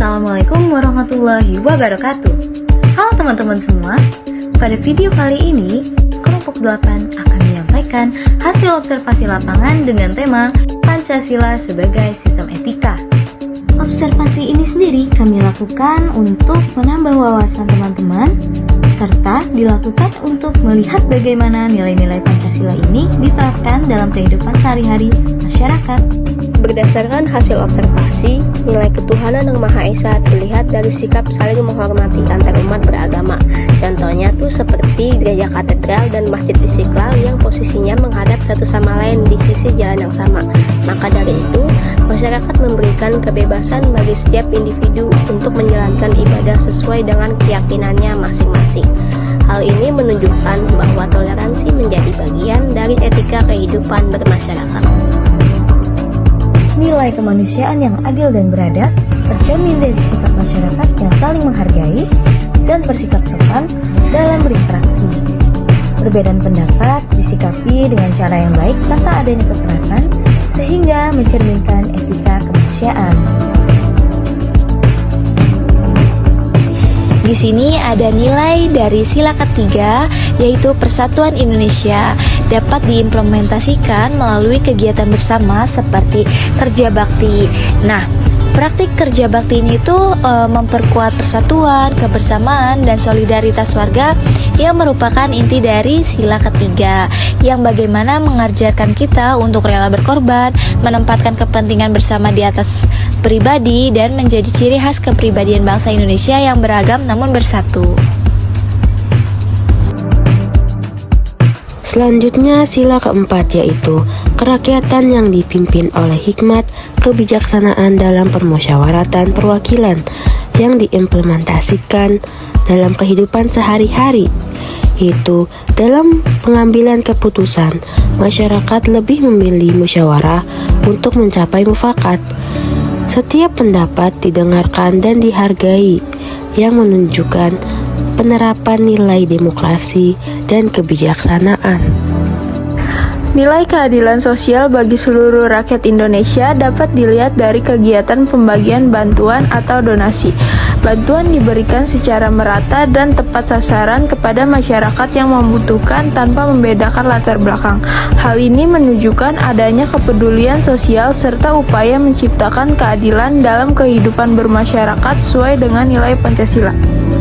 Assalamualaikum warahmatullahi wabarakatuh. Halo teman-teman semua. Pada video kali ini, kelompok 8 akan menyampaikan hasil observasi lapangan dengan tema Pancasila sebagai sistem etika. Observasi ini sendiri kami lakukan untuk menambah wawasan teman-teman, serta dilakukan untuk melihat bagaimana nilai-nilai Pancasila ini diterapkan dalam kehidupan sehari-hari masyarakat. Berdasarkan hasil observasi, nilai ketuhanan Yang Maha Esa terlihat dari sikap saling menghormati antar umat beragama. Contohnya tuh seperti gereja katedral dan masjid Istiqlal yang posisinya menghadap satu sama lain di sisi jalan yang sama. Maka dari itu, masyarakat memberikan kebebasan bagi setiap individu untuk menjalankan ibadah sesuai dengan keyakinannya masing-masing. Hal ini menunjukkan bahwa toleransi menjadi bagian dari etika kehidupan bermasyarakat. Nilai kemanusiaan yang adil dan beradab tercermin dari sikap masyarakat yang saling menghargai dan bersikap sopan dalam berinteraksi. Perbedaan pendapat disikapi dengan cara yang baik tanpa adanya kekerasan, sehingga mencerminkan etika kemanusiaan. Di sini ada nilai dari sila ketiga, yaitu Persatuan Indonesia, dapat diimplementasikan melalui kegiatan bersama seperti kerja bakti. Nah, praktik kerja bakti ini tuh memperkuat persatuan, kebersamaan, dan solidaritas warga yang merupakan inti dari sila ketiga, yang bagaimana mengajarkan kita untuk rela berkorban, menempatkan kepentingan bersama di atas pribadi, dan menjadi ciri khas kepribadian bangsa Indonesia yang beragam namun bersatu. Selanjutnya sila keempat, yaitu kerakyatan yang dipimpin oleh hikmat kebijaksanaan dalam permusyawaratan perwakilan yang diimplementasikan dalam kehidupan sehari-hari. Yaitu dalam pengambilan keputusan, masyarakat lebih memilih musyawarah untuk mencapai mufakat. Setiap pendapat didengarkan dan dihargai, yang menunjukkan penerapan nilai demokrasi dan kebijaksanaan. Nilai keadilan sosial bagi seluruh rakyat Indonesia dapat dilihat dari kegiatan pembagian bantuan atau donasi. Bantuan diberikan secara merata dan tepat sasaran kepada masyarakat yang membutuhkan tanpa membedakan latar belakang. Hal ini menunjukkan adanya kepedulian sosial serta upaya menciptakan keadilan dalam kehidupan bermasyarakat sesuai dengan nilai Pancasila.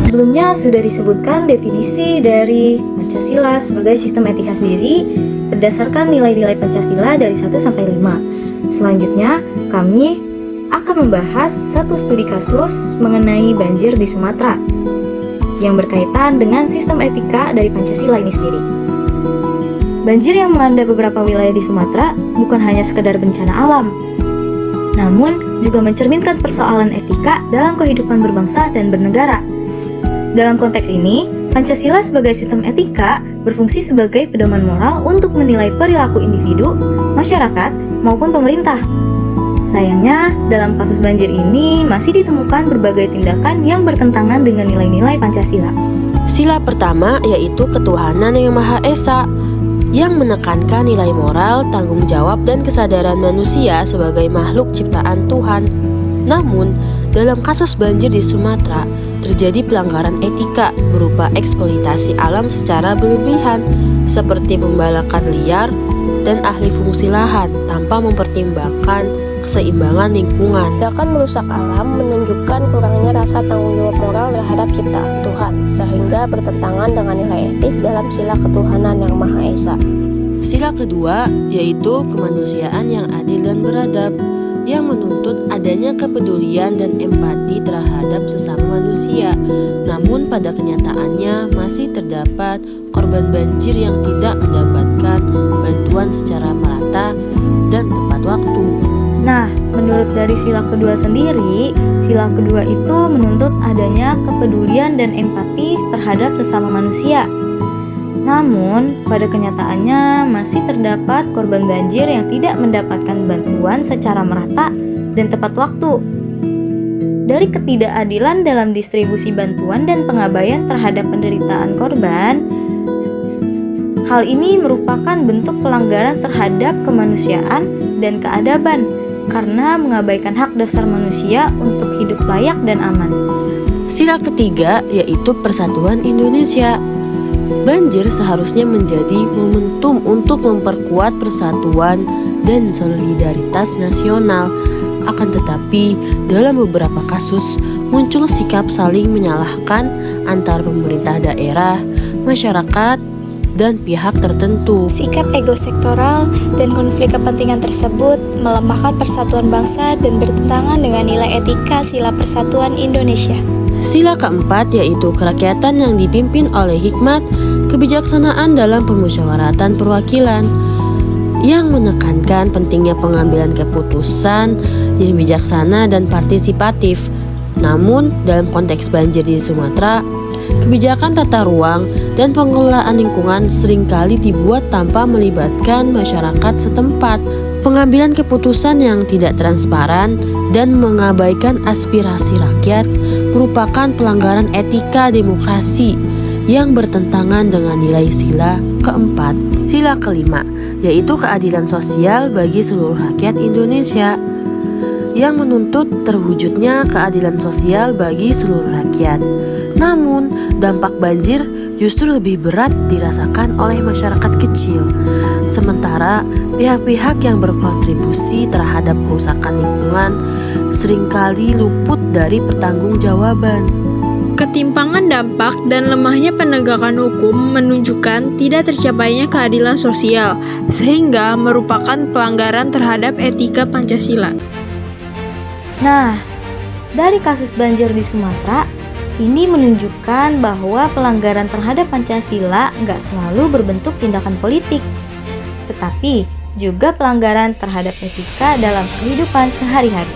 Sebelumnya sudah disebutkan definisi dari Pancasila sebagai sistem etika sendiri berdasarkan nilai-nilai Pancasila dari 1 sampai 5. Selanjutnya, kami akan membahas satu studi kasus mengenai banjir di Sumatera yang berkaitan dengan sistem etika dari Pancasila ini sendiri. Banjir yang melanda beberapa wilayah di Sumatera bukan hanya sekedar bencana alam, namun juga mencerminkan persoalan etika dalam kehidupan berbangsa dan bernegara. Dalam konteks ini, Pancasila sebagai sistem etika berfungsi sebagai pedoman moral untuk menilai perilaku individu, masyarakat, maupun pemerintah. Sayangnya, dalam kasus banjir ini masih ditemukan berbagai tindakan yang bertentangan dengan nilai-nilai Pancasila. Sila pertama yaitu ketuhanan Yang Maha Esa, yang menekankan nilai moral, tanggung jawab, dan kesadaran manusia sebagai makhluk ciptaan Tuhan. Namun, dalam kasus banjir di Sumatera, terjadi pelanggaran etika berupa eksploitasi alam secara berlebihan, seperti pembalakan liar dan ahli fungsi lahan tanpa mempertimbangkan keseimbangan lingkungan. Tindakan merusak alam menunjukkan kurangnya rasa tanggung jawab moral terhadap ciptaan Tuhan, sehingga bertentangan dengan nilai etis dalam sila ketuhanan Yang Maha Esa. Sila kedua yaitu kemanusiaan yang adil dan beradab, yang menuntut adanya kepedulian dan empati terhadap sesama manusia. Namun pada kenyataannya masih terdapat korban banjir yang tidak mendapatkan bantuan secara merata dan tepat waktu. Nah, menurut dari sila kedua sendiri, sila kedua itu menuntut adanya kepedulian dan empati terhadap sesama manusia. Namun, pada kenyataannya masih terdapat korban banjir yang tidak mendapatkan bantuan secara merata dan tepat waktu. Dari ketidakadilan dalam distribusi bantuan dan pengabaian terhadap penderitaan korban, hal ini merupakan bentuk pelanggaran terhadap kemanusiaan dan keadaban karena mengabaikan hak dasar manusia untuk hidup hidup layak dan aman. Sila ketiga yaitu persatuan Indonesia. Banjir seharusnya menjadi momentum untuk memperkuat persatuan dan solidaritas nasional. Akan tetapi, dalam beberapa kasus muncul sikap saling menyalahkan antar pemerintah daerah, masyarakat, dan pihak tertentu. Sikap ego sektoral dan konflik kepentingan tersebut melemahkan persatuan bangsa dan bertentangan dengan nilai etika sila persatuan Indonesia. Sila keempat yaitu kerakyatan yang dipimpin oleh hikmat, kebijaksanaan dalam permusyawaratan perwakilan, yang menekankan pentingnya pengambilan keputusan yang bijaksana dan partisipatif. Namun, dalam konteks banjir di Sumatera, kebijakan tata ruang dan pengelolaan lingkungan seringkali dibuat tanpa melibatkan masyarakat setempat. Pengambilan keputusan yang tidak transparan dan mengabaikan aspirasi rakyat merupakan pelanggaran etika demokrasi yang bertentangan dengan nilai sila keempat. Sila kelima, yaitu keadilan sosial bagi seluruh rakyat Indonesia, yang menuntut terwujudnya keadilan sosial bagi seluruh rakyat. Namun, dampak banjir justru lebih berat dirasakan oleh masyarakat kecil. Sementara pihak-pihak yang berkontribusi terhadap kerusakan lingkungan seringkali luput dari pertanggungjawaban. Ketimpangan dampak dan lemahnya penegakan hukum menunjukkan tidak tercapainya keadilan sosial, sehingga merupakan pelanggaran terhadap etika Pancasila. Nah, dari kasus banjir di Sumatera, ini menunjukkan bahwa pelanggaran terhadap Pancasila nggak selalu berbentuk tindakan politik, tetapi juga pelanggaran terhadap etika dalam kehidupan sehari-hari.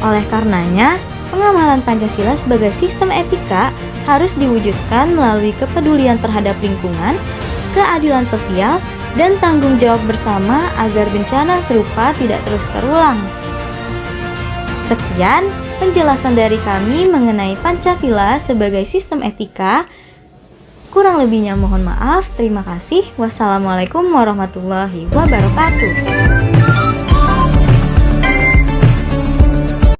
Oleh karenanya, pengamalan Pancasila sebagai sistem etika harus diwujudkan melalui kepedulian terhadap lingkungan, keadilan sosial, dan tanggung jawab bersama agar bencana serupa tidak terus terulang. Sekian penjelasan dari kami mengenai Pancasila sebagai sistem etika. Kurang lebihnya mohon maaf. Terima kasih. Wassalamualaikum warahmatullahi wabarakatuh.